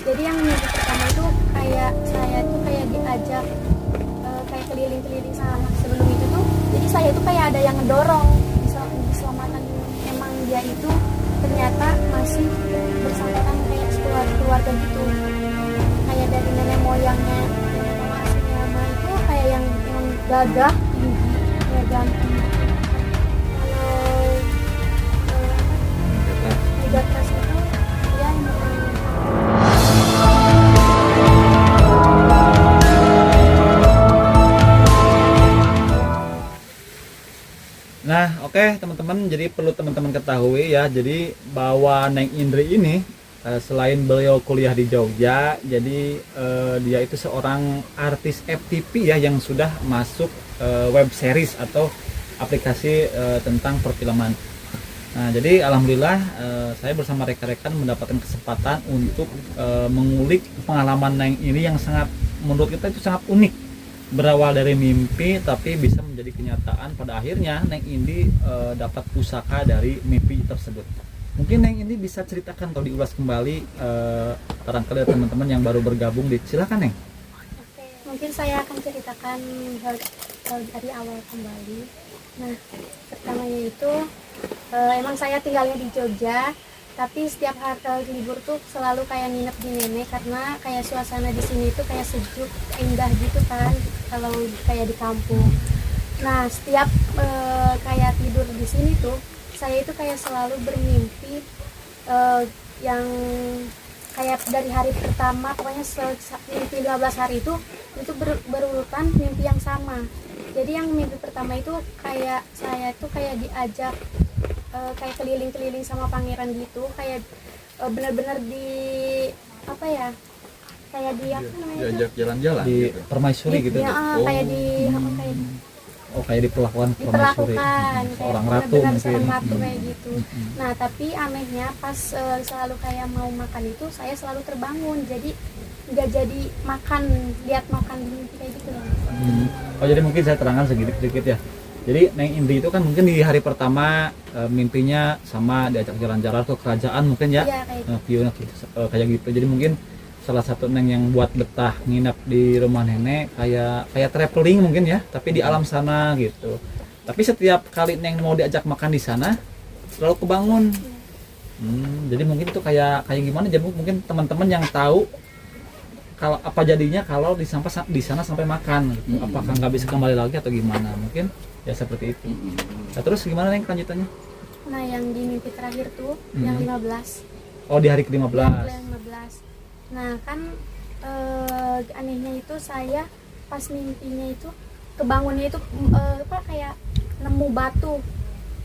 Jadi yang minggu pertama itu kayak saya tuh kayak diajak kayak keliling-keliling sama sebelum itu tuh. Jadi saya tuh kayak ada yang ngedorong diselamatkan. Emang dia itu ternyata masih bersangkutan kayak keluarga gitu. Kayak dari nenek moyangnya, nenek mama aslinya mah itu kayak yang gagah, tinggi, kayak ganteng. Kalau Megatras itu dia memang. Nah, oke teman-teman, jadi perlu teman-teman ketahui ya, jadi bahwa Neng Indri ini selain beliau kuliah di Jogja, jadi dia itu seorang artis FTV ya yang sudah masuk web series atau aplikasi tentang perfilman. Nah, jadi alhamdulillah saya bersama rekan-rekan mendapatkan kesempatan untuk mengulik pengalaman Neng ini yang sangat menurut kita itu sangat unik. Berawal dari mimpi tapi bisa menjadi kenyataan. Pada akhirnya Neng Indi dapat pusaka dari mimpi tersebut. Mungkin Neng Indi bisa ceritakan atau diulas kembali barangkali ada teman-teman yang baru bergabung. Silakan Neng. Oke, mungkin saya akan ceritakan hal dari awal kembali. Nah, pertamanya itu emang saya tinggalnya di Jogja, tapi setiap hari libur tuh selalu kayak nginep di nenek karena kayak suasana di sini tuh kayak sejuk, indah gitu kan kalau kayak di kampung. Nah, setiap kayak tidur di sini tuh saya itu kayak selalu bermimpi yang kayak dari hari pertama, pokoknya mimpi 15 hari itu berurutan mimpi yang sama. Jadi yang mimpi pertama itu kayak saya tuh kayak diajak kayak keliling-keliling sama pangeran gitu, kayak benar-benar di apa ya, kayak di apa namanya, diajak jalan-jalan di gitu. permaisuri gitu ya, kayak di kayak diperlakukan permaisuri, seorang ratu benar-benar mungkin. seorang ratu kayak gitu. Nah, tapi anehnya pas selalu kayak mau makan itu saya selalu terbangun, jadi nggak jadi makan, lihat makan di mimpi kayak gitu loh. Oh, jadi mungkin saya terangkan sedikit ya. Jadi Neng Indri itu kan mungkin di hari pertama mimpinya sama diajak jalan-jalan ke kerajaan mungkin ya, Iya, kayak kayak gitu. Jadi mungkin salah satu Neng yang buat betah nginap di rumah nenek kayak traveling mungkin ya, tapi di alam sana gitu. Tapi setiap kali Neng mau diajak makan di sana selalu kebangun. Jadi mungkin itu kayak gimana? Jadi mungkin teman-teman yang tahu kalau apa jadinya kalau di sana sampai makan gitu. Apakah nggak bisa kembali lagi atau gimana? Mungkin ya seperti itu. Nah, terus gimana Neng kelanjutannya? Nah, yang di mimpi terakhir tuh yang 15. Oh, di hari ke-15. Yang 15. Nah, kan anehnya itu saya pas mimpinya itu kebangunnya itu kayak nemu batu.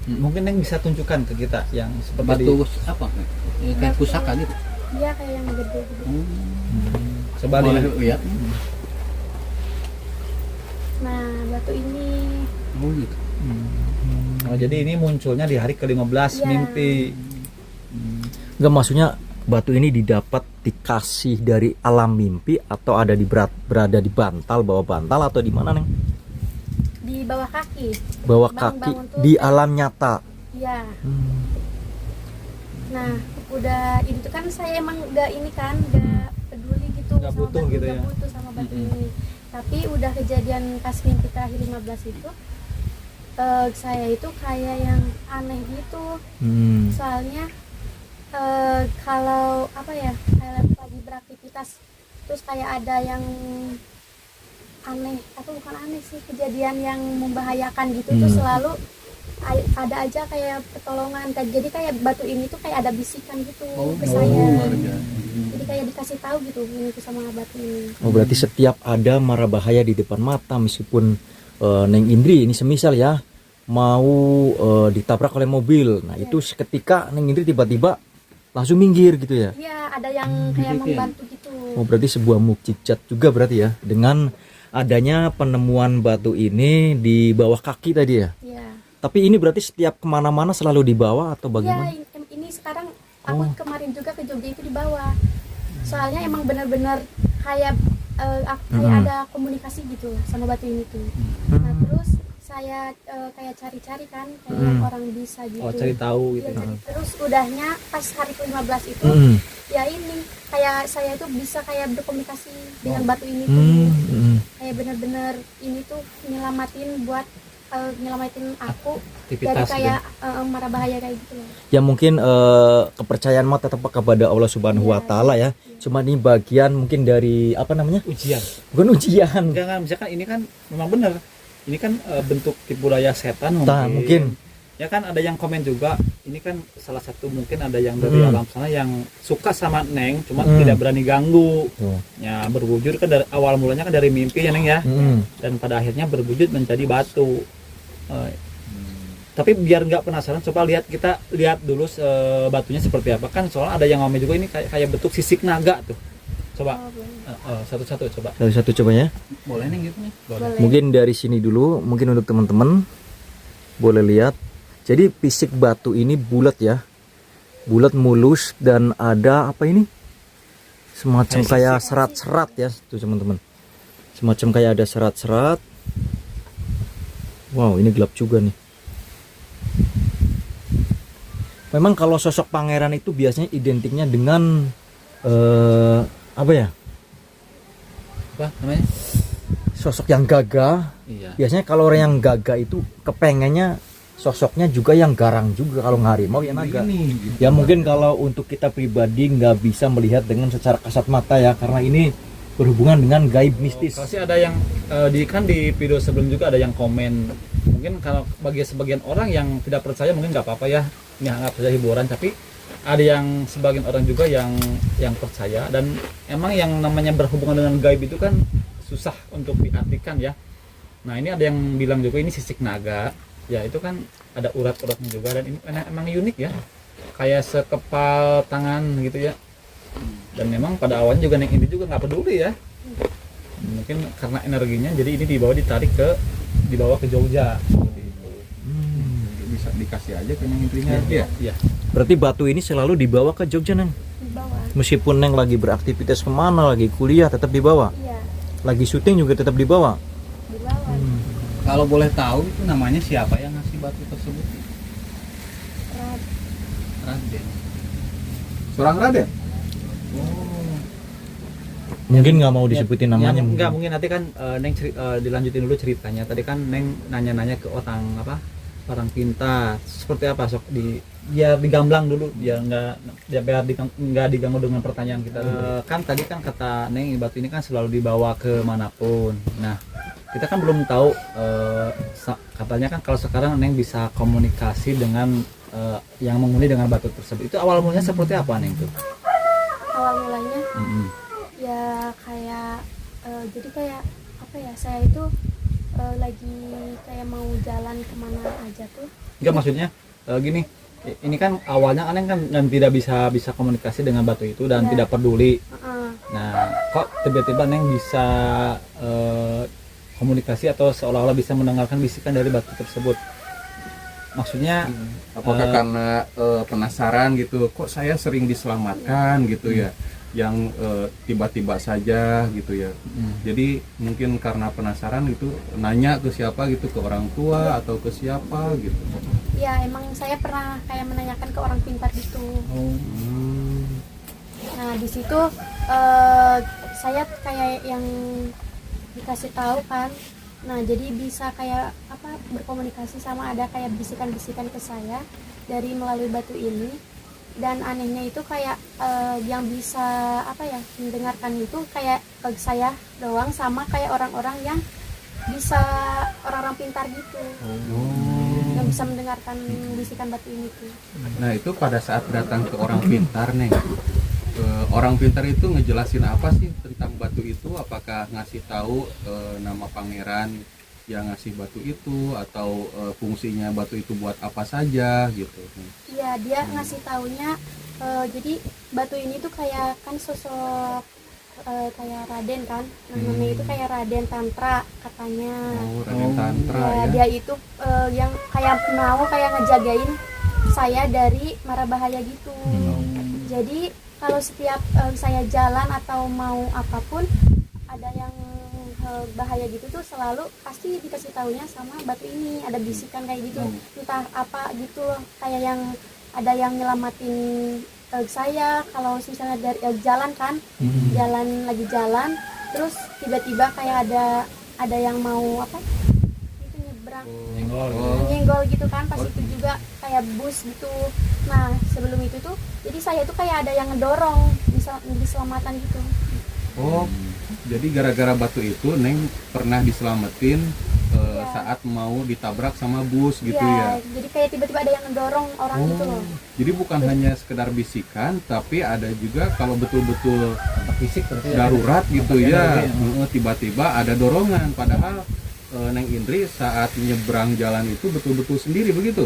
Mungkin Neng bisa tunjukkan ke kita yang seperti Batu apa? Kayak pusaka gitu. Iya, kayak yang gede gitu. Coba lihat. Nah, batu ini. Oh gitu. Oh, jadi ini munculnya di hari ke-15 Ya. mimpi. Enggak, maksudnya batu ini dikasih dari alam mimpi atau ada berada di bantal, bawah bantal atau di mana Neng? Di bawah kaki. Bawah Bangun-bangun kaki tuh di kayak- alam nyata. Iya. Nah, udah itu kan saya emang gak ini kan, gak peduli gitu Nggak sama butuh batu, gitu nggak ya. butuh sama batu ini. Tapi udah kejadian pas mimpi terakhir 15 itu saya itu kayak yang aneh gitu. Soalnya kalau apa ya, kayak lagi beraktivitas terus kayak ada yang aneh atau bukan aneh sih, kejadian yang membahayakan gitu tuh selalu ada aja kayak pertolongan. Jadi kayak batu ini tuh kayak ada bisikan gitu ke saya. Jadi kayak dikasih tahu gitu ini tuh sama batu ini. Oh, berarti setiap ada mara bahaya di depan mata, meskipun Neng Indri ini semisal ya mau ditabrak oleh mobil, nah itu seketika Neng Indri tiba-tiba langsung minggir gitu ya. Iya, ada yang kayak membantu gitu. Oh, berarti sebuah mukjizat juga berarti ya, dengan adanya penemuan batu ini di bawah kaki tadi ya. Iya. Tapi ini berarti setiap kemana-mana selalu dibawa atau bagaimana? Iya, ini sekarang aku kemarin juga ke Jogja itu dibawa. Soalnya emang benar-benar kayak ada komunikasi gitu sama batu ini tuh. Nah, terus saya kayak cari-cari kan kayak orang bisa gitu. Oh, cari tahu gitu. Iya, terus udahnya pas hari ke-15 itu ngerjain nih, kayak saya tuh bisa kayak berkomunikasi dengan batu ini tuh. Kayak bener-bener ini tuh nyelamatin buat nyelamatin aku dari Aktivitas kayak mara bahaya kayak gitu loh. Ya mungkin kepercayaan mah tetap kepada Allah Subhanahu wa taala ya. Cuma ini bagian mungkin dari apa namanya? ujian. Bukan ujian. Enggak kan, misalkan ini kan memang benar. Ini kan bentuk tipu daya setan Nah, mungkin. Ya kan ada yang komen juga, ini kan salah satu mungkin ada yang dari alam sana yang suka sama Neng, cuma tidak berani ganggu. Tuh. Ya berwujud kan dari awal mulanya kan dari mimpi ya Neng ya. Dan pada akhirnya berwujud menjadi batu. Tapi biar nggak penasaran, coba kita lihat dulu batunya seperti apa. Kan soalnya ada yang ngomong juga ini kayak bentuk sisik naga tuh. Coba satu-satu coba. Satu coba ya. Boleh nih gitu nih. Boleh. Mungkin dari sini dulu, mungkin untuk teman-teman boleh lihat. Jadi fisik batu ini bulat ya. Bulat mulus dan ada apa ini? Semacam kayak serat-serat ya, tuh teman-teman. Semacam kayak ada serat-serat. Wow, ini gelap juga nih. Memang kalau sosok pangeran itu biasanya identiknya dengan apa ya? Apa namanya? Sosok yang gagah. Iya. Biasanya kalau orang yang gagah itu kepengennya sosoknya juga yang garang juga. Kalau harimau ya naga. Gitu. Ya mungkin kalau untuk kita pribadi nggak bisa melihat dengan secara kasat mata ya, karena ini berhubungan dengan gaib mistis. Pasti ada yang di video sebelum juga ada yang komen. Mungkin kalau bagi sebagian orang yang tidak percaya mungkin nggak apa-apa ya, ini anggap saja hiburan. Tapi ada yang sebagian orang juga yang percaya, dan emang yang namanya berhubungan dengan gaib itu kan susah untuk diartikan ya. Nah ini ada yang bilang juga ini sisik naga. Ya itu kan ada urat-uratnya juga, dan ini emang unik ya, kayak sekepal tangan gitu ya. Dan memang pada awalnya juga Neng Indri juga nggak peduli ya, mungkin karena energinya jadi ini dibawa ke Jogja seperti itu. Bisa dikasih aja ke Neng Indrinya. Iya. Berarti batu ini selalu dibawa ke Jogja, Neng. Di bawah. Meskipun Neng lagi beraktivitas kemana, lagi kuliah tetap dibawa. Iya, Lagi syuting juga tetap dibawa. di bawah. Kalau boleh tahu itu namanya siapa yang ngasih batu tersebut? Raden. Seorang Raden. Mungkin nggak mau disebutin namanya. Enggak, mungkin nanti kan Neng dilanjutin dulu ceritanya. Tadi kan Neng nanya-nanya ke orang pintar seperti apa, sok biar digamblang dulu, biar nggak diganggu dengan pertanyaan kita dulu. Kan tadi kan kata Neng batu ini kan selalu dibawa ke manapun. Nah kita kan belum tahu, katanya kan kalau sekarang Neng bisa komunikasi dengan yang menghuni dengan batu tersebut. Itu awal mulanya seperti apa Neng tuh? Awal mulanya ya kayak jadi kayak apa ya, saya itu lagi kayak mau jalan kemana aja tuh. Enggak, maksudnya gini, ini kan awalnya Neng kan dan tidak bisa komunikasi dengan batu itu dan tidak peduli. Nah kok tiba-tiba Neng bisa komunikasi atau seolah-olah bisa mendengarkan bisikan dari batu tersebut? Maksudnya Apakah karena penasaran gitu, kok saya sering diselamatkan gitu ya, yang tiba-tiba saja gitu ya. Jadi mungkin karena penasaran gitu, nanya ke siapa gitu, ke orang tua atau ke siapa gitu. Ya emang saya pernah kayak menanyakan ke orang pintar gitu. Nah di situ saya kayak yang dikasih tahu kan. Nah jadi bisa kayak apa, berkomunikasi sama, ada kayak bisikan-bisikan ke saya dari melalui batu ini. Dan anehnya itu kayak yang bisa apa ya, mendengarkan itu kayak saya doang, sama kayak orang-orang yang bisa, orang-orang pintar gitu, yang bisa mendengarkan bisikan batu ini tuh. Nah itu pada saat datang ke orang pintar nih, orang pintar itu ngejelasin apa sih tentang batu itu? Apakah ngasih tahu nama pangeran yang ngasih batu itu, atau fungsinya batu itu buat apa saja gitu? Iya, dia ngasih taunya jadi batu ini tuh kayak kan sosok kayak Raden kan, namanya itu kayak Raden Tantra katanya. Raden Tantra Ya, ya. dia itu yang kayak mau kayak ngejagain saya dari mara bahaya gitu. Jadi kalau setiap saya jalan atau mau apapun ada yang bahaya gitu tuh, selalu pasti dikasih taunya sama batu ini, ada bisikan kayak gitu, entah apa gitu loh, kayak yang ada yang nyelamatin saya kalau misalnya dari jalan kan, lagi jalan, terus tiba-tiba kayak ada yang mau apa? Itu nyebrang, nyenggol gitu kan, pas itu juga kayak bus gitu. Nah sebelum itu tuh, jadi saya tuh kayak ada yang ngedorong, bisa diselamatan gitu. Oh, jadi gara-gara batu itu Neng pernah diselamatin saat mau ditabrak sama bus gitu ya. Jadi kayak tiba-tiba ada yang ngedorong orang gitu loh. Jadi bukan hanya sekedar bisikan, tapi ada juga kalau betul-betul fisik berarti darurat gitu ya, ya. tiba-tiba ada dorongan. Padahal Neng Indri saat nyebrang jalan itu betul-betul sendiri begitu.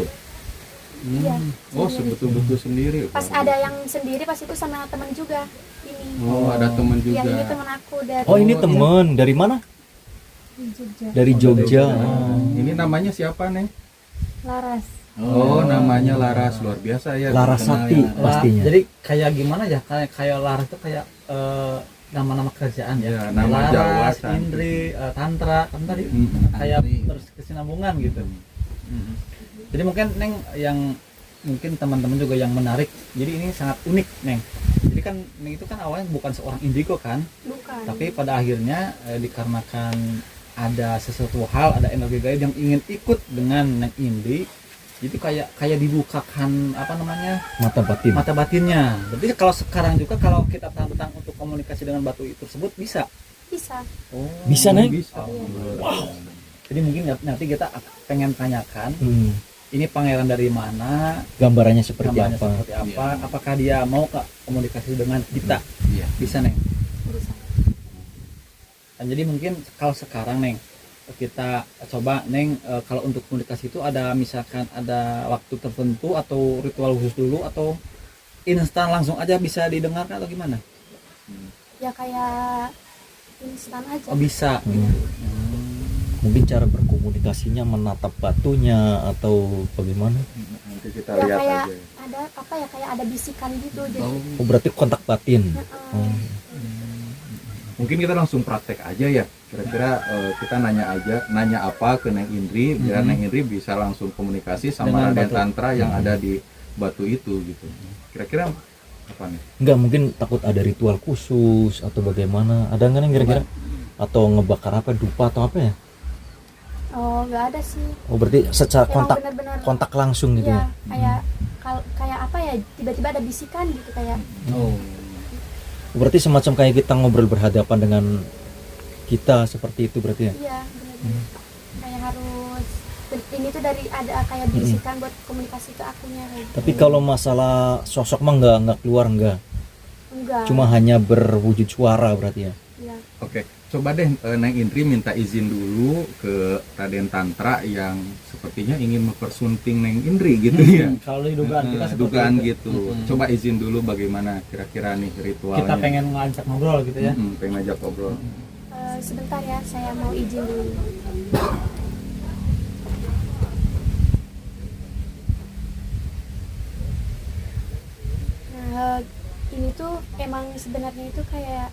Iya. Oh, sendiri. betul-betul sendiri. Pas ada yang sendiri, pas itu sama teman juga ini. Oh, ada teman juga. Iya, ini teman aku dari Oh, ini temen dari mana? Jogja. Dari Jogja. Ini namanya siapa, Neng? Laras. Oh, namanya Laras, luar biasa ya. Larasati terkenal ya. pastinya. Jadi kayak gimana ya? Kayak Laras itu kayak nama-nama kerjaan ya. Ya, nama Jawa, Laras, Santi. Indri, Tantra, kan tadi kayak berkesinambungan gitu. Jadi mungkin Neng yang mungkin teman-teman juga yang menarik. Jadi ini sangat unik, Neng. Jadi kan Neng itu kan awalnya bukan seorang indigo kan, Bukan. tapi pada akhirnya dikarenakan ada sesuatu hal, ada energi gaib yang ingin ikut dengan Neng Indri. Jadi kayak dibukakan apa namanya Mata batin. mata batinnya. Berarti kalau sekarang juga kalau kita tantang untuk komunikasi dengan batu itu tersebut bisa. Bisa. Oh, Bisa, Neng? Bisa. Wow. Jadi mungkin nanti kita pengen tanyakan ini pangeran dari mana, Gambarannya seperti gambarnya apa? seperti apa, apakah dia mau komunikasi dengan kita? Iya. Bisa, Neng. Bisa. Dan jadi mungkin kalau sekarang, Neng, kita coba, Neng, kalau untuk komunikasi itu ada misalkan ada waktu tertentu atau ritual khusus dulu atau instan langsung aja bisa didengarkan atau gimana? Ya kayak instan aja. Oh, bisa. Mungkin cara berkomunikasinya menatap batunya atau bagaimana? Nanti kita Ya lihat kayak aja. ada apa ya, kayak ada bisikan gitu. Jadi Oh, berarti kontak batin. Oh. Mungkin kita langsung praktek aja ya. Kira-kira kita nanya apa ke Neng Indri biar Neng Indri bisa langsung komunikasi sama Dengan Raden batu. Tantra yang ada di batu itu gitu. Kira-kira apa nih? Enggak, mungkin takut ada ritual khusus atau bagaimana? Ada nggak Neng kira-kira? Atau ngebakar apa, dupa atau apa ya? oh nggak ada sih. Oh, berarti secara Emang kontak bener-bener kontak langsung gitu ya, ya? kayak apa ya, tiba-tiba ada bisikan gitu kayak. Oh. Berarti semacam kayak kita ngobrol berhadapan dengan kita seperti itu berarti ya? Iya bener-bener. Kayak harus ini tuh dari ada kayak bisikan buat komunikasi ke akunya kayak gitu. Tapi kalau masalah sosok mah nggak keluar nggak? Enggak. Cuma hanya berwujud suara berarti ya? Iya. Oke, coba deh Neng Indri minta izin dulu ke Raden Tantra yang sepertinya ingin mempersunting Neng Indri gitu ya. Kalau di dugaan kita seperti Dugaan itu. gitu. Coba izin dulu bagaimana kira-kira nih ritualnya. Kita pengen ngajak ngobrol gitu ya. Pengen ngajak ngobrol. Sebentar ya, saya mau izin dulu. Nah, ini tuh emang sebenarnya itu kayak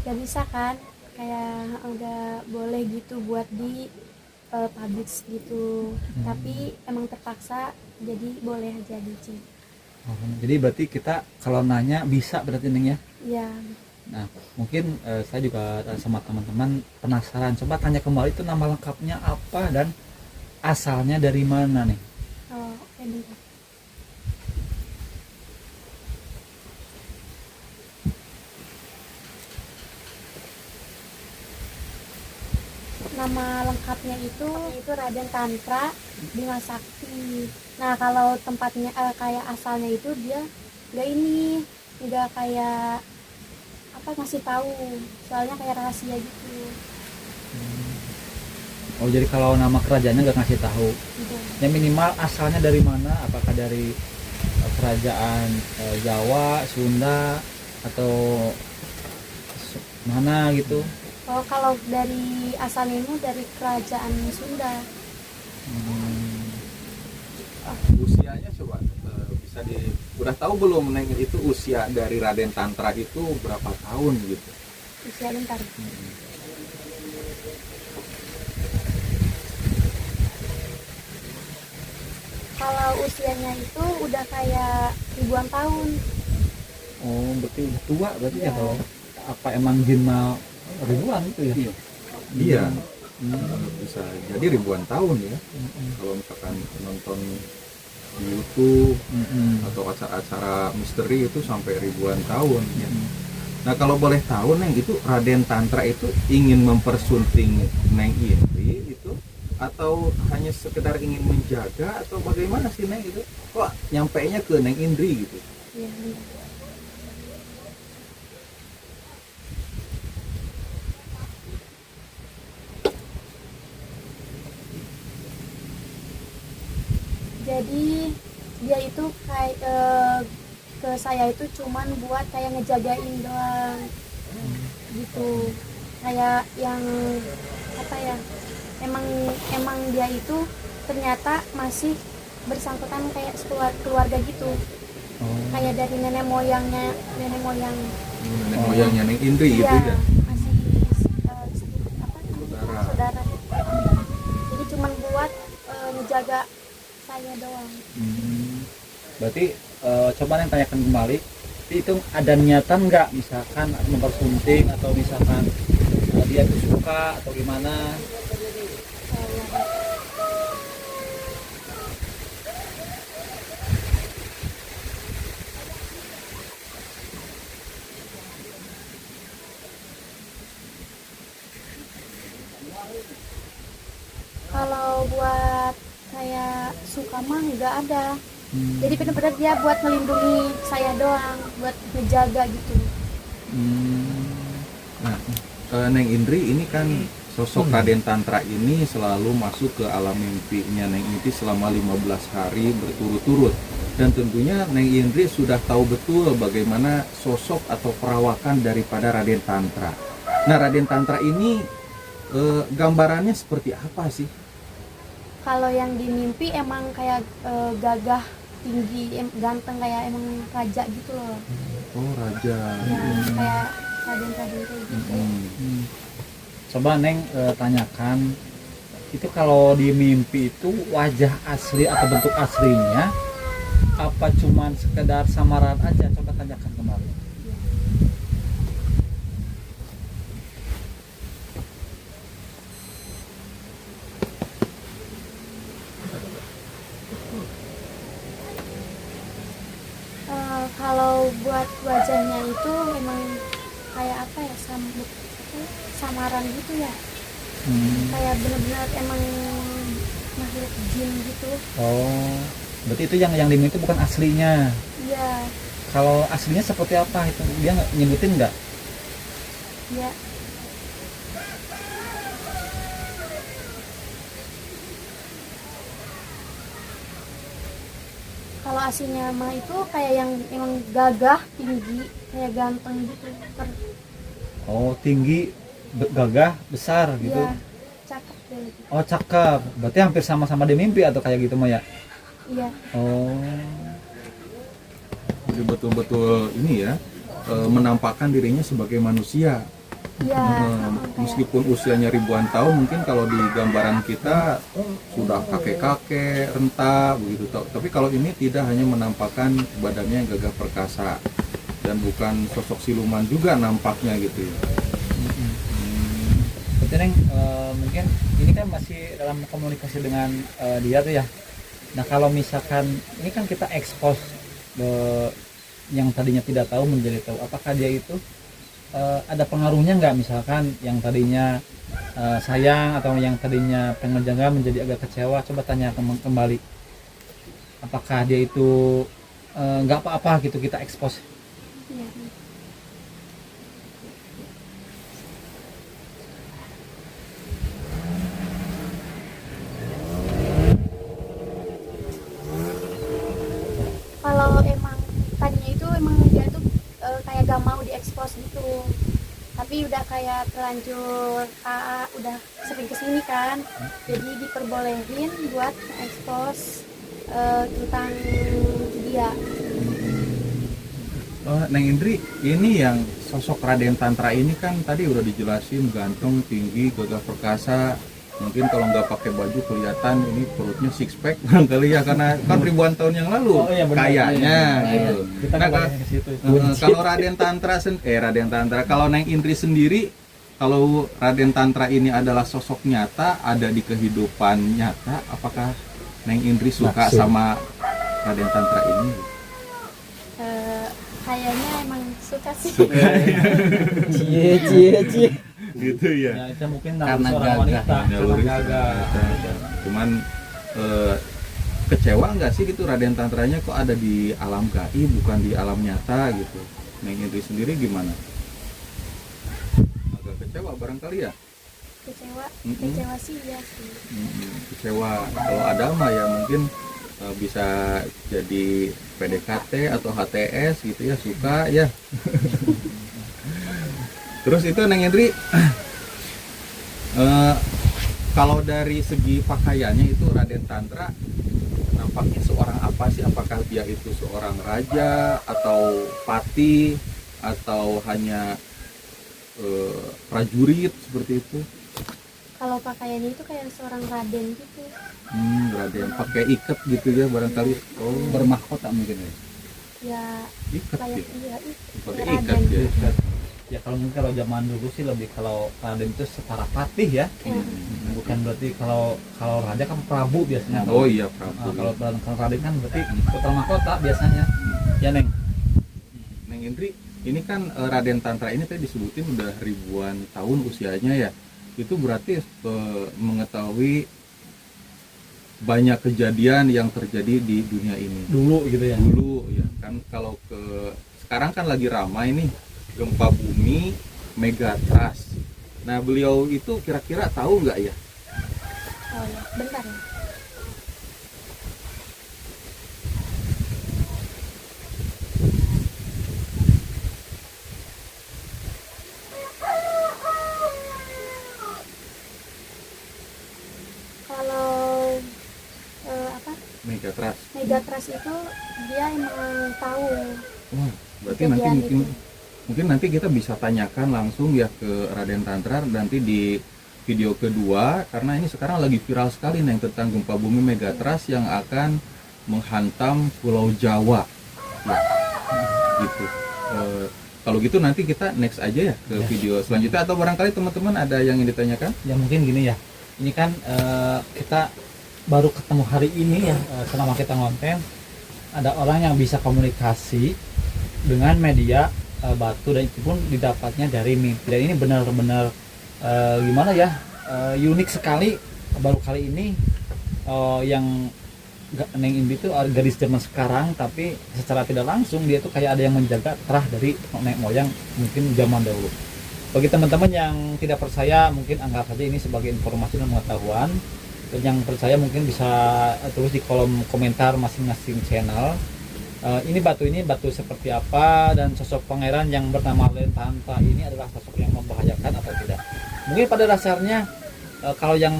gak bisa kan, kayak nggak boleh gitu buat di publish gitu. Tapi emang terpaksa, jadi boleh aja gitu. Jadi berarti kita kalau nanya bisa berarti, Neng ya. Iya. Nah, mungkin saya juga sama teman-teman penasaran. Coba tanya kembali itu nama lengkapnya apa dan asalnya dari mana nih? Oh, oke bentar. Nama lengkapnya itu Raden Tantra Bima Sakti. Nah, kalau tempatnya kayak asalnya itu dia nggak kayak apa ngasih tahu, soalnya kayak rahasia gitu. Oh, jadi kalau nama kerajaannya nggak ngasih tahu. Gitu. Ya minimal asalnya dari mana? Apakah dari kerajaan Jawa, Sunda atau mana gitu? Oh, kalau dari asalnya itu dari kerajaan Sunda. Usianya coba bisa udah tahu belum Neng itu usia dari Raden Tantra itu berapa tahun gitu? Usia bentar. Kalau usianya itu udah kayak ribuan tahun. Oh, berarti udah tua berarti ya Iya. kalau apa emang jin mah ribuan itu ya? Iya. Iya, Hmm. bisa jadi ribuan tahun ya. Kalau misalkan nonton di YouTube Mm-mm. atau acara-acara misteri itu sampai ribuan tahun ya. Mm. Nah kalau boleh tahu Neng, itu Raden Tantra itu ingin mempersunting Neng Indri itu atau hanya sekedar ingin menjaga atau bagaimana sih Neng itu? Kok nyampainya ke Neng Indri gitu? Iya, benar. Jadi dia itu kayak ke saya itu cuman buat kayak ngejagain doang gitu, kayak yang apa ya, emang emang dia itu ternyata masih bersangkutan kayak keluarga gitu, Oh. kayak dari nenek moyang Nenek moyangnya Neng Indri gitu iya, ya? masih apa Saudara. saudara, jadi cuman buat ngejaga saya doang. Hmm. Berarti coba yang tanyakan kembali, itu ada niatan nggak misalkan mempersunting atau misalkan dia itu suka atau gimana? Kalau buat kayak suka mah nggak ada. Jadi benar-benar dia buat melindungi saya doang, buat ngejaga gitu. Nah, Neng Indri ini kan sosok Raden Tantra ini selalu masuk ke alam mimpinya Neng Indri selama 15 hari berturut-turut. Dan tentunya Neng Indri sudah tahu betul bagaimana sosok atau perawakan daripada Raden Tantra. Nah, Raden Tantra ini gambarannya seperti apa sih? Kalau yang di mimpi emang kayak gagah, tinggi, ganteng, kayak emang raja gitu loh. Oh, raja. Ya, kayak raden-raden kayak gitu. Coba Neng tanyakan, itu kalau di mimpi itu wajah asli atau bentuk aslinya apa cuman sekedar samaran aja? Coba tanyakan kembali. Kalau buat wajahnya itu emang kayak apa ya, samaran gitu ya, kayak benar-benar emang makhluk jin gitu. Oh, berarti itu yang di mimpi bukan aslinya. Iya, Kalau aslinya seperti apa itu? Dia nggak nyebutin nggak? iya. Kalau aslinya mah itu kayak yang emang gagah, tinggi, kayak ganteng gitu. Oh, tinggi, gagah, besar gitu. Iya, cakep deh gitu. Oh, cakep. Berarti hampir sama-sama di mimpi atau kayak gitu mah ya? Iya, Oh. Jadi betul-betul ini ya, menampakkan dirinya sebagai manusia. iya, sama kayak Meskipun usianya ribuan tahun, mungkin kalau di gambaran kita sudah kakek-kakek, renta begitu. Tapi kalau ini tidak, hanya menampakkan badannya yang gagah perkasa dan bukan sosok siluman juga nampaknya gitu ya. Berarti Neng, mungkin ini kan masih dalam komunikasi dengan dia tuh ya. Nah, kalau misalkan ini kan kita expose yang tadinya tidak tahu menjadi tahu, apakah dia itu ada pengaruhnya nggak, misalkan yang tadinya sayang atau yang tadinya pengen jaga menjadi agak kecewa? Coba tanya kembali, apakah dia itu nggak apa-apa gitu kita expose? iya. Kalau emang tadinya itu emang dia tuh kayak gak mau diekspos gitu, tapi udah kayak terlanjur udah sering kesini kan, jadi diperbolehin buat ekspos tentang dia. Neng Indri, ini yang sosok Raden Tantra ini kan tadi udah dijelasin ganteng, tinggi, gagah perkasa. mungkin kalau nggak pakai baju kelihatan ini perutnya six pack barangkali ya, karena kan ribuan tahun yang lalu kayaknya gitu. Kita Nah, kebayang ke situ. kalau Raden Tantra, kalau Neng Indri sendiri, kalau Raden Tantra ini adalah sosok nyata, ada di kehidupan nyata, apakah Neng Indri suka Naksir. sama Raden Tantra ini? Kayaknya emang suka sih. Cie. Gitu ya. Ya, itu mungkin Karena seorang gagah. wanita, karena Naluri gagah. cuman kecewa nggak sih gitu Raden Tantranya kok ada di alam gaib bukan di alam nyata gitu. Neng Indri sendiri gimana? Agak kecewa barangkali ya. Kecewa sih ya sih. Kecewa. Kalau ada mah ya mungkin bisa jadi PDKT atau HTS gitu ya, suka ya. Terus itu Neng Indri, kalau dari segi pakaiannya itu Raden Tantra nampaknya seorang apa sih? Apakah dia itu seorang raja atau patih atau hanya prajurit seperti itu? Kalau pakaiannya itu kayak seorang raden gitu. Raden pakai ikat gitu ya barangkali. Oh, Bermahkota mungkin ya. Ya ikat kayak ya. Pakai raden. ikat ya. Ya kalau mungkin kalau zaman dulu sih lebih kalau Raden itu setara patih ya. Ya. Bukan berarti kalau raja kan prabu biasanya. Oh iya Nah, Prabu. kalau Raden kan berarti putra mahkota biasanya. Ya Neng. Neng Indri, ini kan Raden Tantra ini tadi disebutin udah ribuan tahun usianya ya. Itu berarti mengetahui banyak kejadian yang terjadi di dunia ini. Dulu gitu ya. Dulu ya kan, kalau sekarang kan lagi ramai nih gempa bumi Megatrust. Nah, beliau itu kira-kira tahu nggak ya? Oh ya, bentar ya. Kalau apa Megatrust. Megatrust itu dia emang tahu. Wah, berarti nanti Kejadian mungkin itu. mungkin nanti kita bisa tanyakan langsung ya ke Raden Tantra nanti di video kedua, karena ini sekarang lagi viral sekali nih tentang gempa bumi Megatrust yang akan menghantam Pulau Jawa. Ya, gitu. Kalau gitu nanti kita next aja ya ke video selanjutnya, atau barangkali teman-teman ada yang ingin ditanyakan? Ya mungkin gini ya. Ini kan kita baru ketemu hari ini ya, selama kita ngonten ada orang yang bisa komunikasi dengan media batu, dan itu pun didapatnya dari mimpi. Dan ini benar-benar gimana ya, unik sekali. Baru kali ini yang Neng Indri itu gadis zaman sekarang, tapi secara tidak langsung dia tuh kayak ada yang menjaga terah dari nenek moyang mungkin zaman dahulu. Bagi teman-teman yang tidak percaya, mungkin anggap saja ini sebagai informasi dan pengetahuan. Dan yang percaya mungkin bisa tulis di kolom komentar masing-masing channel. Ini batu seperti apa, dan sosok pangeran yang bernama Raden Tantra ini adalah sosok yang membahayakan atau tidak. Mungkin pada dasarnya kalau yang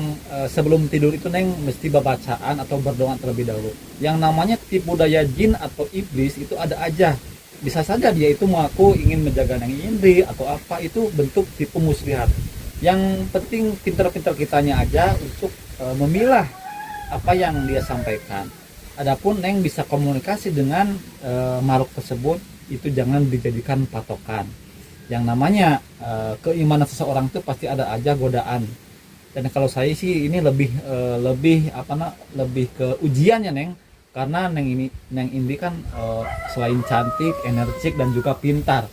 sebelum tidur itu Neng mesti bacaan atau berdoa terlebih dahulu. Yang namanya tipu daya jin atau iblis itu ada aja. Bisa saja dia itu mengaku ingin menjaga Neng Indri atau apa, itu bentuk tipu muslihat. Yang penting pintar-pintar kitanya aja untuk memilah apa yang dia sampaikan. Adapun Neng bisa komunikasi dengan makhluk tersebut, itu jangan dijadikan patokan. Yang namanya keimanan seseorang itu pasti ada aja godaan. Dan kalau saya sih ini lebih ke ujiannya Neng, karena Neng Indri kan selain cantik, energik dan juga pintar,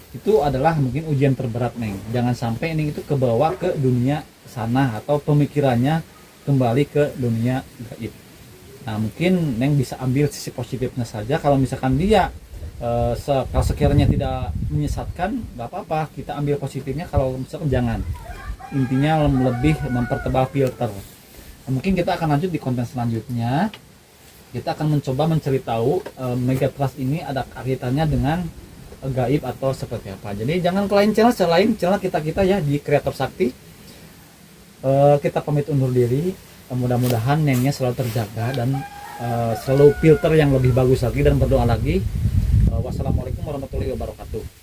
itu adalah mungkin ujian terberat Neng. Jangan sampai Neng itu kebawa ke dunia sana atau pemikirannya kembali ke dunia gaib. Nah mungkin Neng bisa ambil sisi positifnya saja. Kalau misalkan dia kalau sekiranya tidak menyesatkan, nggak apa-apa, kita ambil positifnya. Kalau misalkan jangan, intinya lebih mempertebal filter. Nah, mungkin kita akan lanjut di konten selanjutnya. Kita akan mencoba mencari tahu Megatrust ini ada kaitannya dengan gaib atau seperti apa. Jadi jangan ke lain channel, selain channel kita ya di Kreator Sakti. Kita pamit undur diri. Mudah-mudahan Nengnya selalu terjaga dan selalu filter yang lebih bagus lagi, dan berdoa lagi. Wassalamualaikum warahmatullahi wabarakatuh.